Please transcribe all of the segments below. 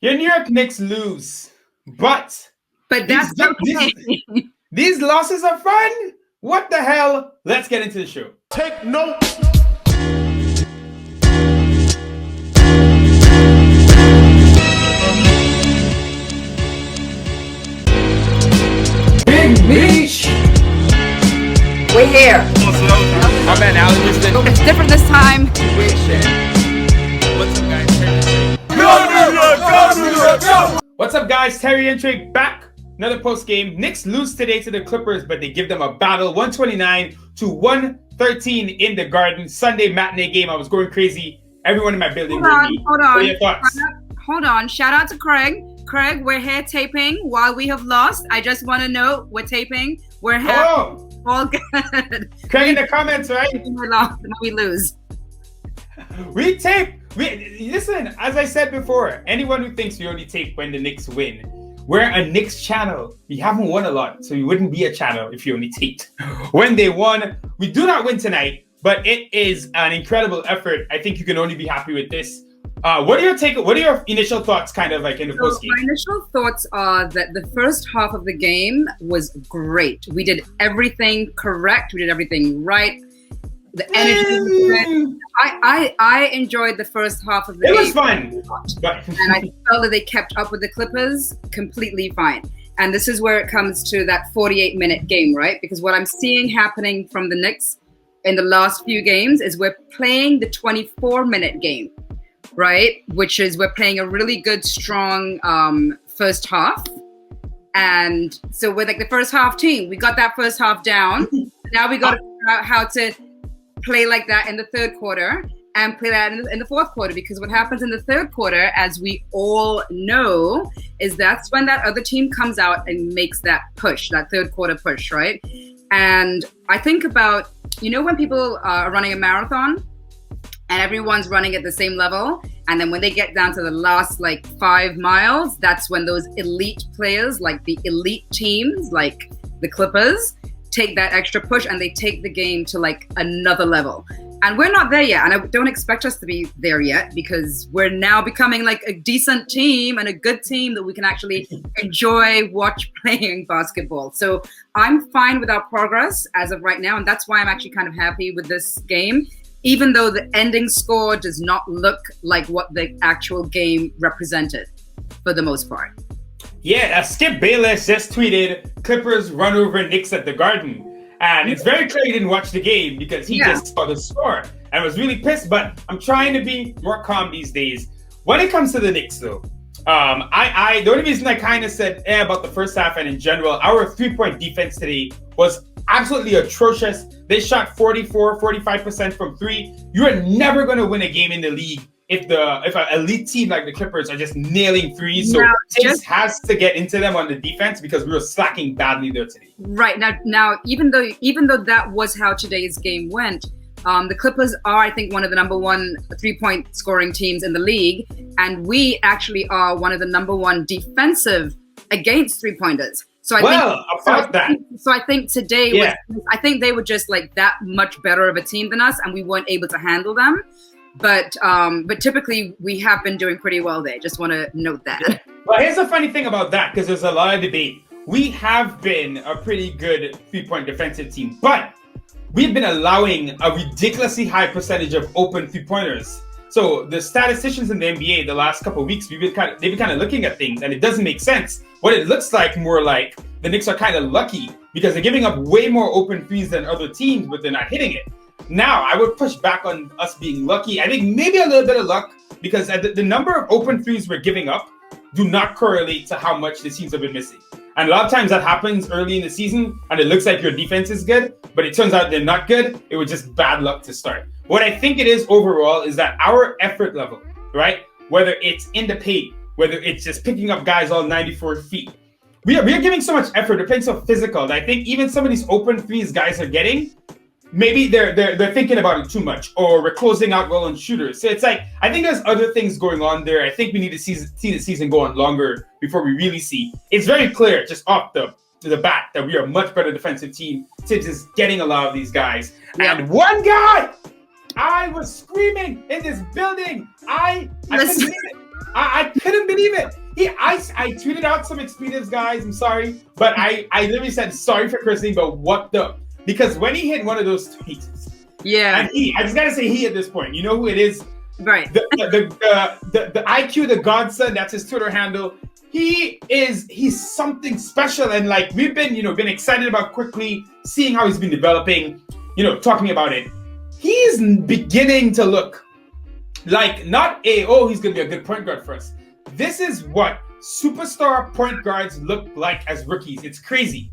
Your New York Knicks lose, but that's okay. These losses are fun. What the hell? Let's get into the show. Take note. Big Beach. We're here. My man, Alan, it's different this time. What's up, guys? What's up, guys? Terry and Trey back. Another post game. Knicks lose today to the Clippers, but they give them a battle. 129-113 in the Garden. Sunday matinee game. I was going crazy. Everyone in my building. Hold on. What are your thoughts? Hold on. Shout out to Craig. Craig, we're here taping while we have lost. I just want to know we're taping. We're here. Oh. All good. Craig in the comments, right? We lose. We tape. Listen, as I said before, anyone who thinks we only tape when the Knicks win, we're a Knicks channel. We haven't won a lot, so we wouldn't be a channel if you only taped. When they won, we do not win tonight, but it is an incredible effort. I think you can only be happy with this. What are your initial thoughts, kind of like in the post game? My initial thoughts are that the first half of the game was great. We did everything correct. We did everything right. The energy was good. I enjoyed the first half of the game. It was fun. And I felt that they kept up with the Clippers completely fine. And this is where it comes to that 48-minute game, right? Because what I'm seeing happening from the Knicks in the last few games is we're playing the 24-minute game, right? Which is we're playing a really good, strong first half. And so we're like the first half team. We got that first half down. Now we got to figure out how to play like that in the third quarter and play that in the fourth quarter, because what happens in the third quarter, as we all know, is that's when that other team comes out and makes that push, that third quarter push, right? And I think about, when people are running a marathon and everyone's running at the same level, and then when they get down to the last 5 miles, that's when those elite players, like the elite teams, like the Clippers, take that extra push and they take the game to another level. And we're not there yet. And I don't expect us to be there yet, because we're now becoming a decent team and a good team that we can actually watch playing basketball. So I'm fine with our progress as of right now. And that's why I'm actually kind of happy with this game, even though the ending score does not look like what the actual game represented for the most part. Yeah, Skip Bayless just tweeted, Clippers run over Knicks at the Garden. And it's very clear he didn't watch the game because he just saw the score and was really pissed. But I'm trying to be more calm these days. When it comes to the Knicks, though, the only reason I kind of said about the first half and in general, our 3-point defense today was absolutely atrocious. They shot 45% from three. You are never going to win a game in the league if an elite team like the Clippers are just nailing threes. So Tibbs has to get into them on the defense, because we were slacking badly there today. Right. Now, even though that was how today's game went, the Clippers are, I think, one of the number one 3-point scoring teams in the league. And we actually are one of the number one defensive against 3-pointers. So I think today I think they were just that much better of a team than us, and we weren't able to handle them. But typically we have been doing pretty well there. Just want to note that. Yeah. Well, here's the funny thing about that, because there's a lot of debate. We have been a pretty good 3-point defensive team, but we've been allowing a ridiculously high percentage of open 3-pointers. So the statisticians in the NBA the last couple of weeks, they've been kind of looking at things, and it doesn't make sense. What it looks like more like the Knicks are kind of lucky, because they're giving up way more open threes than other teams, but they're not hitting it. Now, I would push back on us being lucky. I think maybe a little bit of luck, because the number of open threes we're giving up do not correlate to how much the teams have been missing. And a lot of times that happens early in the season, and it looks like your defense is good, but it turns out they're not good. It was just bad luck to start. What I think it is overall is that our effort level, right? Whether it's in the paint, whether it's just picking up guys all 94 feet, we are giving so much effort. We're playing so physical that I think even some of these open threes guys are getting, maybe they're thinking about it too much, or we're closing out well on shooters. So it's I think there's other things going on there. I think we need to see the season go on longer before we really see. It's very clear just off the bat that we are a much better defensive team. Tibbs is getting a lot of these guys. Yeah. And one guy, I was screaming in this building. I couldn't believe it. I couldn't believe it. I tweeted out some expletives, guys. I'm sorry, but I literally said sorry for cursing, but what the? Because when he hit one of those tweets, yeah, and I just gotta say he at this point. You know who it is? right. The IQ, the Godson. That's his Twitter handle. He's something special, and like we've been excited about Quickley, seeing how he's been developing, talking about it. He's beginning to look like not he's gonna be a good point guard for us. This is what superstar point guards look like as rookies. It's crazy.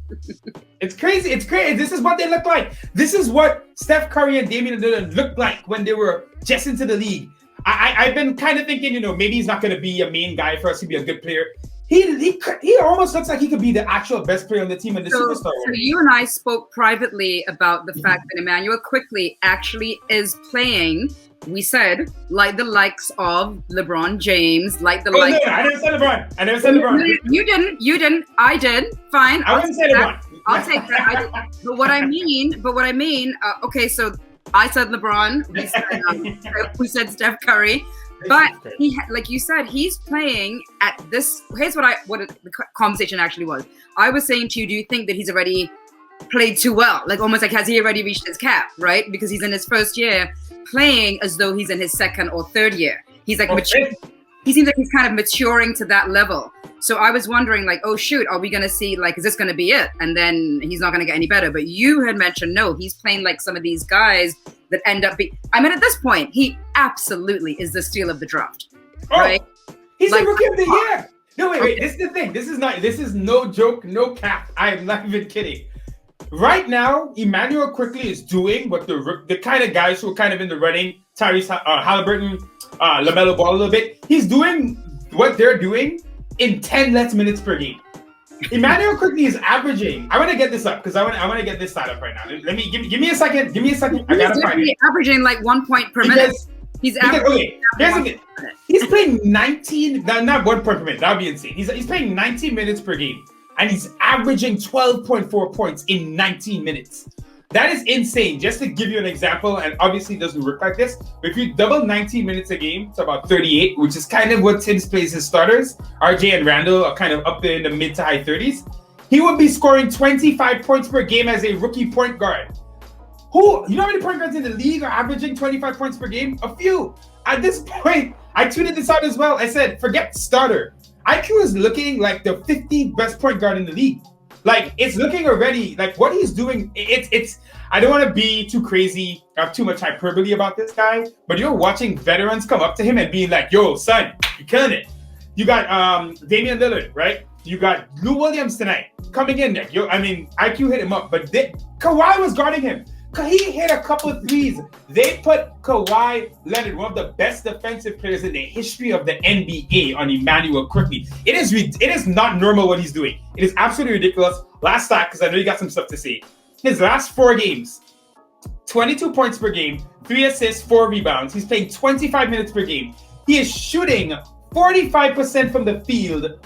It's crazy. This is what they look like. This is what Steph Curry and Damian Lillard looked like when they were just into the league. I've been kind of thinking, maybe he's not going to be a main guy for us to be a good player. He almost looks like he could be the actual best player on the team in the superstar. So you and I spoke privately about the fact that Immanuel Quickley actually is playing. We said like the likes of LeBron James, like the likes. No, I never said LeBron. I never said LeBron. You didn't. I did. Fine. I wouldn't say LeBron. I'll take that. But what I mean. Okay, so I said LeBron. We said Steph Curry. But he, like you said, he's playing at this. Here's what the conversation actually was. I was saying to you, do you think that he's already played too well? Like almost like has he already reached his cap, right? Because he's in his first year playing as though he's in his second or third year. He's like he seems like he's kind of maturing to that level. So I was wondering, like, oh shoot, are we gonna see like, is this gonna be it? And then he's not gonna get any better. But you had mentioned no, he's playing like some of these guys that end up being. I mean, at this point, he absolutely is the steal of the draft, right? He's the rookie of the year. No, wait. This is the thing. This is no joke, no cap. I am not even kidding. Right now, Immanuel Quickley is doing what the kind of guys who are kind of in the running, Tyrese Halliburton, LaMelo Ball a little bit. He's doing what they're doing in 10 less minutes per game. Immanuel Quickley is averaging. I want to get this up because I want to get this side up right now. Let me give me a second. Give me a second. I gotta find it. Averaging like 1 point per minute. He's averaging. Okay, here's the thing. He's playing 19. Not 1 point per minute. That would be insane. He's playing 19 minutes per game, and he's averaging 12.4 points in 19 minutes. That is insane. Just to give you an example, and obviously it doesn't work like this, but if you double 19 minutes a game, it's about 38, which is kind of what Tibbs plays his starters. RJ and Randle are kind of up there in the mid to high 30s. He would be scoring 25 points per game as a rookie point guard. You know how many point guards in the league are averaging 25 points per game? A few. At this point, I tweeted this out as well. I said, forget starter. IQ is looking like the 15th best point guard in the league. Like, it's looking already, like, what he's doing, it's I don't want to be too crazy, have too much hyperbole about this guy, but you're watching veterans come up to him and being like, yo, son, you're killing it. You got Damian Lillard, right? You got Lou Williams tonight coming in there. IQ hit him up, but Kawhi was guarding him. He hit a couple of threes. They put Kawhi Leonard, one of the best defensive players in the history of the NBA, on Immanuel Quickley. It is not normal what he's doing. It is absolutely ridiculous. Last stat, because I know you got some stuff to say. His last 4 games, 22 points per game, 3 assists, 4 rebounds. He's playing 25 minutes per game. He is shooting 45% from the field,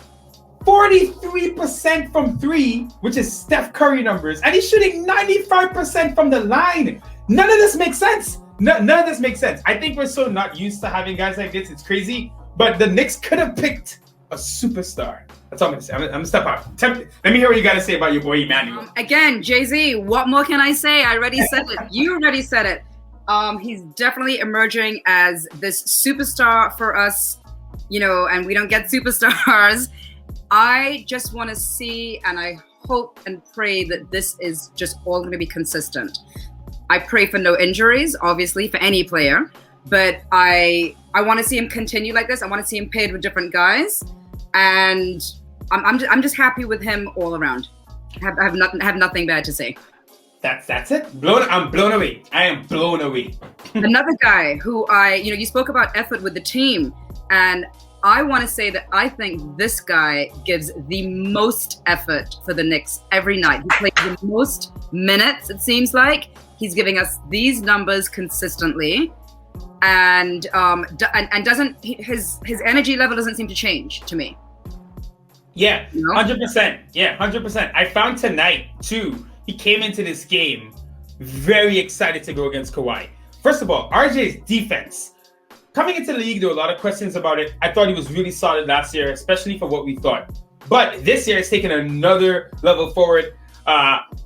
43% from 3, which is Steph Curry numbers, and he's shooting 95% from the line. None of this makes sense. None of this makes sense. I think we're so not used to having guys like this. It's crazy. But the Knicks could have picked a superstar. That's all I'm going to say. I'm going to step out. Let me hear what you got to say about your boy Emmanuel. Again, Jay-Z, what more can I say? I already said it. You already said it. He's definitely emerging as this superstar for us, and we don't get superstars. I just want to see, and I hope and pray that this is just all going to be consistent. I pray for no injuries, obviously, for any player, but I want to see him continue like this. I want to see him paired with different guys, and I'm just happy with him all around. I have nothing bad to say. That's it. I'm blown away. I am blown away. Another guy who you spoke about effort with the team, and I want to say that I think this guy gives the most effort for the Knicks every night. He plays the most minutes, it seems like. He's giving us these numbers consistently, and doesn't his energy level doesn't seem to change to me. Yeah, 100%. Yeah, 100%. I found tonight too. He came into this game very excited to go against Kawhi. First of all, RJ's defense. coming into the league, there were a lot of questions about it. I thought he was really solid last year, especially for what we thought. But this year, it's taken another level forward.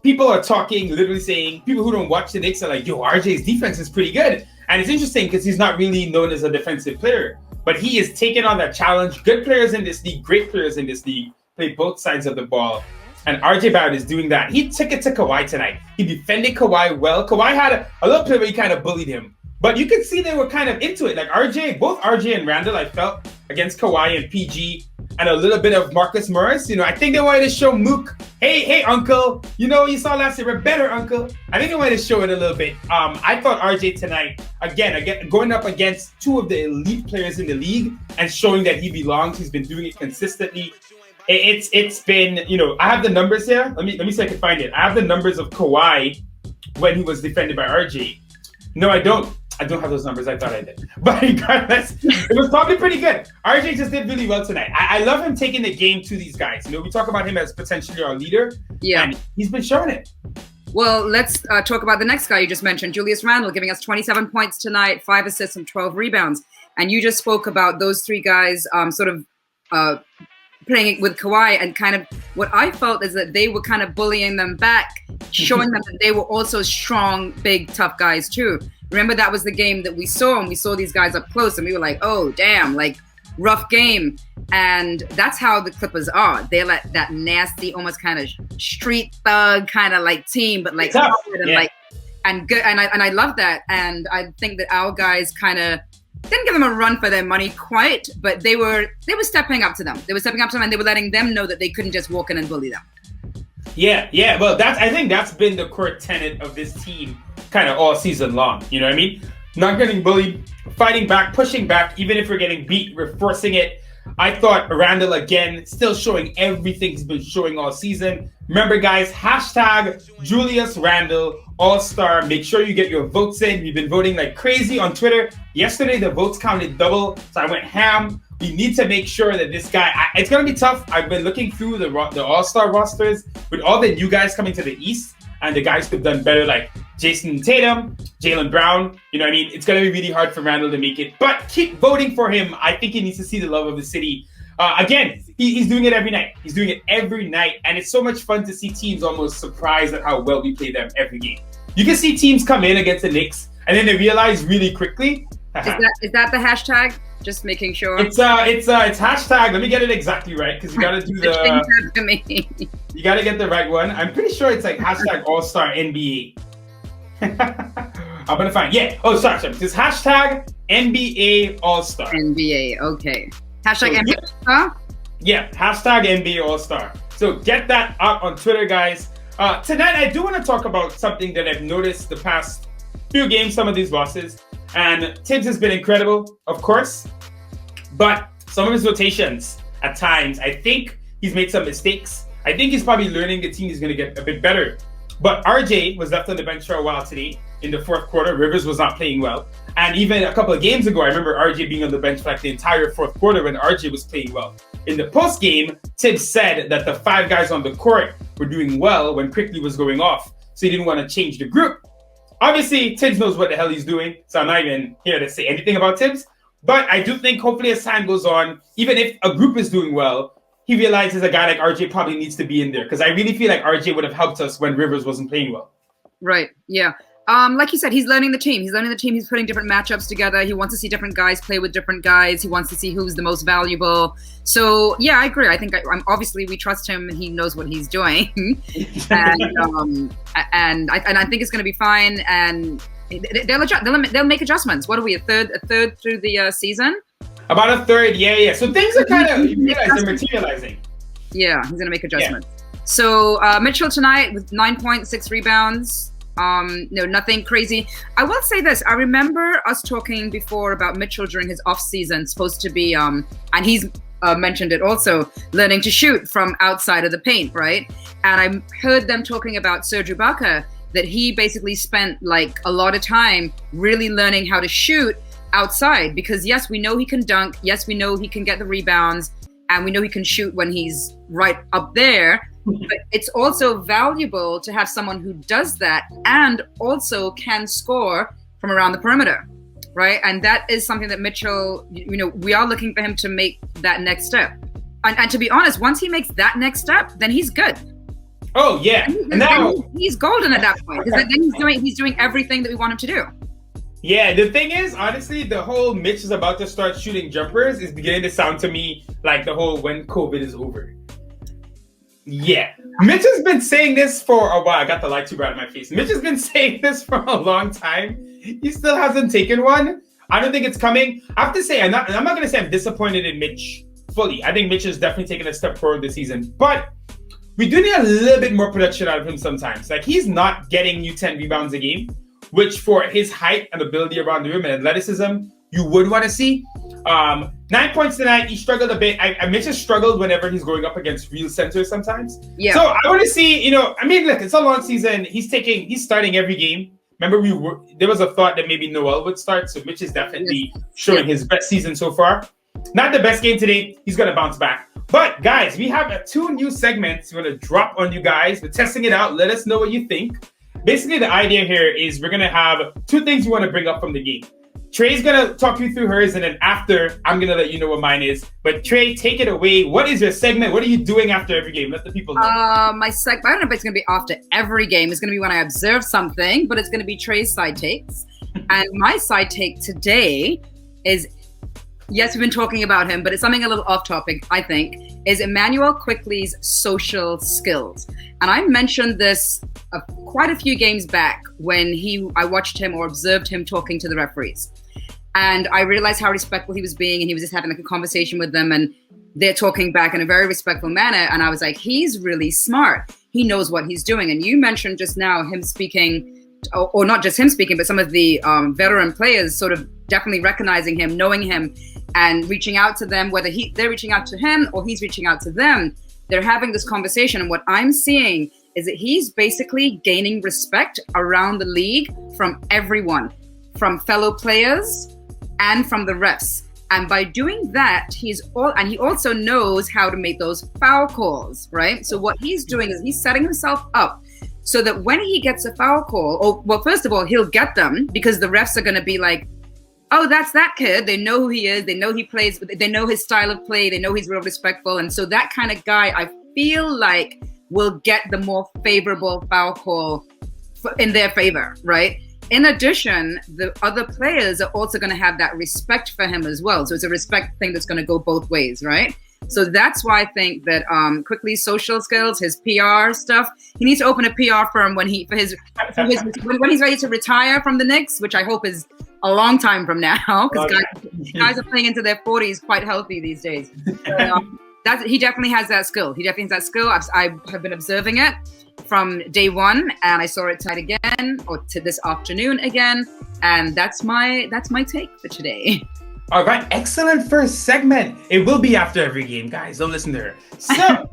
People are talking, literally saying, people who don't watch the Knicks are like, yo, RJ's defense is pretty good. And it's interesting because he's not really known as a defensive player. But he is taking on that challenge. Good players in this league, great players in this league, play both sides of the ball. And RJ Bout is doing that. He took it to Kawhi tonight. He defended Kawhi well. Kawhi had a little play where he kind of bullied him. But you could see they were kind of into it. Like both RJ and Randle, I felt, against Kawhi and PG, and a little bit of Marcus Morris. I think they wanted to show Mook, hey, uncle. You saw last year, we're better, uncle. I think they wanted to show it a little bit. I thought RJ tonight, again, going up against two of the elite players in the league and showing that he belongs. He's been doing it consistently. It's been, I have the numbers here. Let me see if I can find it. I have the numbers of Kawhi when he was defended by RJ. No, I don't. I don't have those numbers. I thought I did. But regardless, it was probably pretty good. RJ just did really well tonight. I love him taking the game to these guys. We talk about him as potentially our leader. Yeah. And he's been showing it. Well, let's talk about the next guy you just mentioned, Julius Randle, giving us 27 points tonight, 5 assists and 12 rebounds. And you just spoke about those three guys playing it with Kawhi, and kind of what I felt is that they were kind of bullying them back, showing them that they were also strong, big, tough guys too. Remember, that was the game that we saw, and we saw these guys up close, and we were like, oh, damn, like, rough game. And that's how the Clippers are. They're like that nasty, almost kind of street thug kind of like team, but like tough. And good. And I love that. And I think that our guys kind of didn't give them a run for their money quite, but they were stepping up to them. They were stepping up to them, and they were letting them know that they couldn't just walk in and bully them. Yeah. Well, I think that's been the core tenet of this team kind of all season long. You know what I mean? Not getting bullied, fighting back, pushing back. Even if we're getting beat, we're forcing it. I thought Randle, again, still showing everything he's been showing all season. Remember, guys, hashtag Julius Randle All-Star. Make sure you get your votes in. We've been voting like crazy on Twitter. Yesterday, the votes counted double, so I went ham. We need to make sure that this guy, it's going to be tough. I've been looking through the All-Star rosters with all the new guys coming to the East and the guys who've done better, like Jason Tatum, Jaylen Brown. You know what I mean? It's going to be really hard for Randle to make it, but keep voting for him. I think he needs to see the love of the city. Again, he's doing it every night. He's doing it every night, and it's so much fun to see teams almost surprised at how well we play them every game. You can see teams come in against the Knicks, and then they realize really quickly. Is that the hashtag? Just making sure. It's hashtag. Let me get it exactly right, because you got to do the. You got to get the right one. I'm pretty sure it's like hashtag All-Star NBA. I'm gonna find. Yeah. Oh, sorry. It's hashtag NBA All-Star. NBA. Okay. Hashtag so, NBA All-Star? Yeah. Hashtag NBA All-Star. So get that up on Twitter, guys. Tonight, I do want to talk about something that I've noticed the past few games, some of these losses. And Tibbs has been incredible, of course. But some of his rotations, at times, I think he's made some mistakes. I think he's probably learning the team is going to get a bit better. But RJ was left on the bench for a while today in the fourth quarter. Rivers was not playing well. And even a couple of games ago, I remember RJ being on the bench for like the entire fourth quarter when RJ was playing well. In the post game, Tibbs said that the 5 guys on the court were doing well when Quickley was going off. So he didn't want to change the group. Obviously, Tibbs knows what the hell he's doing. So I'm not even here to say anything about Tibbs. But I do think hopefully as time goes on, even if a group is doing well, he realizes a guy like RJ probably needs to be in there. Because I really feel like RJ would have helped us when Rivers wasn't playing well. Right, yeah. Like you said, he's learning the team. He's putting different matchups together. He wants to see different guys play with different guys. He wants to see who's the most valuable. So, yeah, I agree. I think obviously we trust him and he knows what he's doing. and I think it's going to be fine. And they'll make adjustments. What are we, a third through the season? About a third, yeah. So things are kind of, they're materializing. Yeah, he's going to make adjustments. Yeah. So Mitchell tonight with 9 points, 6 rebounds. No, nothing crazy. I will say this. I remember us talking before about Mitchell during his off season, supposed to be, and he's mentioned it also, learning to shoot from outside of the paint, right? And I heard them talking about Serge Ibaka, that he basically spent like a lot of time really learning how to shoot outside, because yes, we know he can dunk. Yes, we know he can get the rebounds, and we know he can shoot when he's right up there. But it's also valuable to have someone who does that and also can score from around the perimeter, right? And that is something that Mitchell, we are looking for him to make that next step. And to be honest, once he makes that next step, then he's good. Oh yeah, and now he's golden at that point, because then he's doing everything that we want him to do. Yeah, the thing is, honestly, the whole Mitch is about to start shooting jumpers is beginning to sound to me like the whole when COVID is over. Yeah. Mitch has been saying this for a while. I got the light too bright in my face. Mitch has been saying this for a long time. He still hasn't taken one. I don't think it's coming. I have to say, I'm not going to say I'm disappointed in Mitch fully. I think Mitch has definitely taken a step forward this season. But we do need a little bit more production out of him sometimes. Like, he's not getting you 10 rebounds a game, which for his height and ability around the rim and athleticism, you would want to see. 9 points tonight. He struggled a bit. Mitch has struggled whenever he's going up against real centers sometimes. Yeah. So I want to see, look, it's a long season. He's starting every game. Remember, there was a thought that maybe Noel would start. So Mitch is definitely showing his best season so far. Not the best game today. He's going to bounce back. But guys, we have 2 new segments we're going to drop on you guys. We're testing it out. Let us know what you think. Basically, the idea here is we're going to have 2 things we want to bring up from the game. Trey's going to talk you through hers, and then after, I'm going to let you know what mine is. But Trey, take it away. What is your segment? What are you doing after every game? Let the people know. My segment, I don't know if it's going to be after every game. It's going to be when I observe something, but it's going to be Trey's side takes. And my side take today is, yes, we've been talking about him, but it's something a little off topic, I think, is Emmanuel Quickley's social skills. And I mentioned this quite a few games back when I watched him or observed him talking to the referees. And I realized how respectful he was being, and he was just having like a conversation with them, and they're talking back in a very respectful manner. And I was like, he's really smart. He knows what he's doing. And you mentioned just now him speaking, or not just him speaking, but some of the veteran players sort of definitely recognizing him, knowing him, and reaching out to them, whether they're reaching out to him or he's reaching out to them. They're having this conversation. And what I'm seeing is that he's basically gaining respect around the league from everyone, from fellow players and from the refs. And by doing that, he also knows how to make those foul calls, right? So what he's doing is he's setting himself up so that when he gets a foul call, first of all, he'll get them because the refs are going to be like, oh, that's that kid. They know who he is. They know he plays. They know his style of play. They know he's real respectful. And so that kind of guy, I feel like, will get the more favorable foul call in their favor, right? In addition, the other players are also going to have that respect for him as well. So it's a respect thing that's going to go both ways, right? So that's why I think that Quickley's social skills, his PR stuff, he needs to open a PR firm when he's ready to retire from the Knicks, which I hope is a long time from now, because guys are playing into their 40s quite healthy these days. He definitely has that skill. I have been observing it from day one, and I saw it tonight again, or to this afternoon again, and that's my take for today. All right, excellent first segment. It will be after every game, guys. Don't listen to her. So,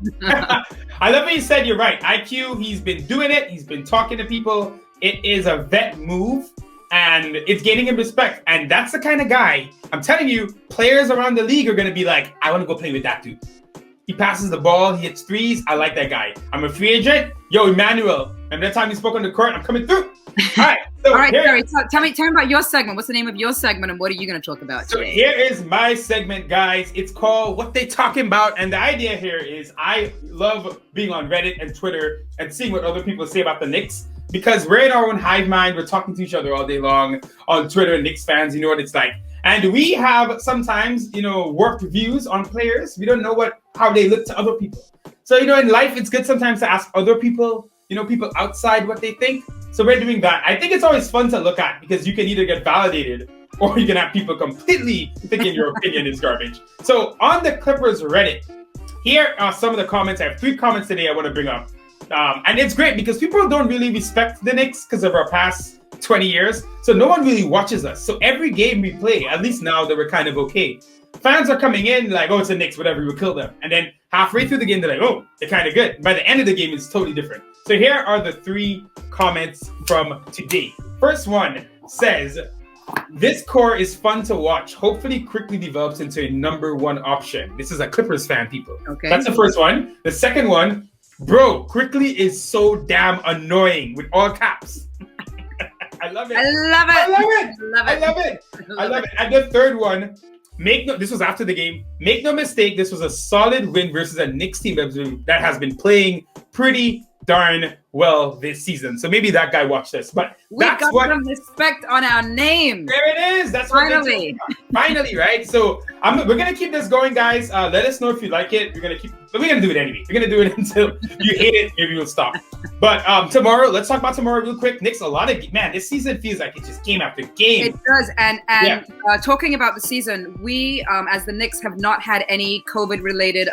I love what you said. You're right. IQ, he's been doing it. He's been talking to people. It is a vet move, and it's gaining him respect. And that's the kind of guy, I'm telling you, players around the league are going to be like, I want to go play with that dude. He passes the ball. He hits threes. I like that guy. I'm a free agent. Yo, Emmanuel, remember that time you spoke on the court? I'm coming through. All right. So all right, Gary, tell me about your segment. What's the name of your segment, and what are you going to talk about today? So here is my segment, guys. It's called What They Talking About. And the idea here is I love being on Reddit and Twitter and seeing what other people say about the Knicks, because we're in our own hive mind. We're talking to each other all day long on Twitter, Knicks fans. You know what it's like. And we have sometimes, warped views on players. We don't know how they look to other people. So, in life, it's good sometimes to ask other people, people outside what they think. So we're doing that. I think it's always fun to look at because you can either get validated or you can have people completely thinking your opinion is garbage. So on the Clippers Reddit, here are some of the comments. I have 3 comments today I want to bring up. And it's great because people don't really respect the Knicks because of our past 20 years. So no one really watches us. So every game we play, at least now that we're kind of okay, fans are coming in like, oh, it's the Knicks, whatever, we'll kill them. And then halfway through the game, they're like, oh, they're kind of good. By the end of the game, it's totally different. So here are the 3 comments from today. First one says, this core is fun to watch. Hopefully quickly develops into a number 1 option. This is a Clippers fan, people. Okay. That's the first one. The second one, bro, Quickley is so damn annoying with all caps. I love it. I love it. I love it. Love I it. love it. I love it. And the third one, this was after the game. Make no mistake, this was a solid win versus a Knicks team that has been playing pretty darn well this season. So maybe that guy watched this. But We that's got what. some respect on our name. There it is. That's Finally. what finally, right? So we're gonna keep this going, guys. Let us know if you like it. We're gonna do it anyway. We're gonna do it until you hate it. Maybe we'll stop. But tomorrow, let's talk about tomorrow real quick. Knicks, this season feels like it's just game after game. It does. And Yeah. Talking about the season, we as the Knicks have not had any COVID related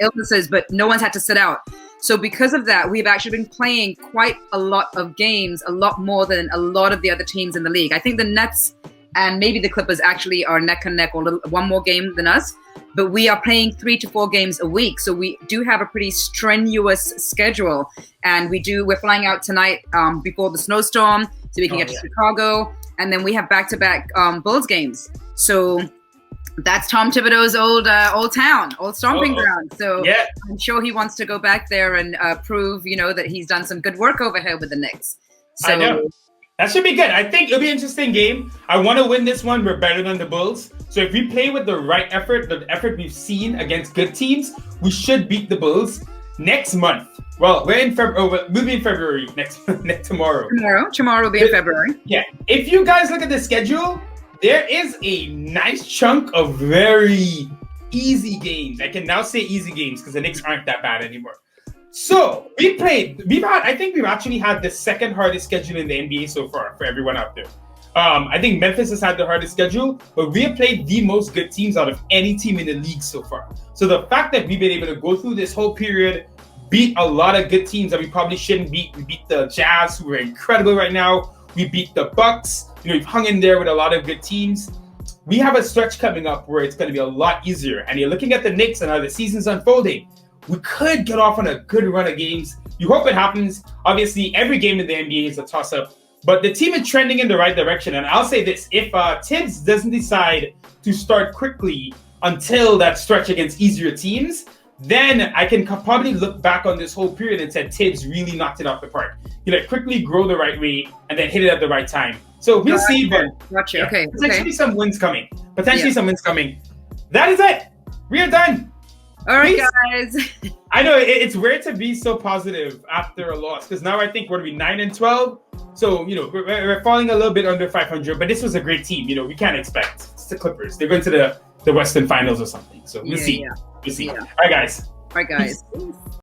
illnesses, but no one's had to sit out. So because of that, we've actually been playing quite a lot of games, a lot more than a lot of the other teams in the league. I think the Nets and maybe the Clippers actually are neck and neck, or one more game than us. But we are playing 3 to 4 games a week. So we do have a pretty strenuous schedule. And we're flying out tonight before the snowstorm so we can get to Chicago. And then we have back-to-back Bulls games. So that's Tom Thibodeau's old town, old stomping ground. So yeah. I'm sure he wants to go back there and prove, that he's done some good work over here with the Knicks. So I know. That should be good. I think it'll be an interesting game. I want to win this one. We're better than the Bulls. So if we play with the right effort, the effort we've seen against good teams, we should beat the Bulls next month. Well, we're in February. We'll be in February tomorrow. Tomorrow will be in February. Yeah. If you guys look at the schedule, there is a nice chunk of very easy games. I can now say easy games because the Knicks aren't that bad anymore. So I think we've actually had the second hardest schedule in the NBA so far for everyone out there. I think Memphis has had the hardest schedule, but we have played the most good teams out of any team in the league so far. So the fact that we've been able to go through this whole period, beat a lot of good teams that we probably shouldn't beat. We beat the Jazz, who are incredible right now. We beat the Bucks. We've hung in there with a lot of good teams. We have a stretch coming up where it's going to be a lot easier. And you're looking at the Knicks and how the season's unfolding. We could get off on a good run of games. You hope it happens. Obviously, every game in the NBA is a toss-up. But the team is trending in the right direction. And I'll say this. If Tibbs doesn't decide to start quickly until that stretch against easier teams, then I can probably look back on this whole period and say Tibbs really knocked it off the park. He quickly grow the right way and then hit it at the right time. So we'll see. But Gotcha. Yeah, okay. Potentially some wins coming. That is it. We are done. All right, guys. I know it's weird to be so positive after a loss because now I think we're 9-12. So we're falling a little bit under 500, but this was a great team. We can't expect it's the Clippers. They're going to the Western Finals or something. So we'll see. Yeah. We'll see. Yeah. All right, guys. Peace.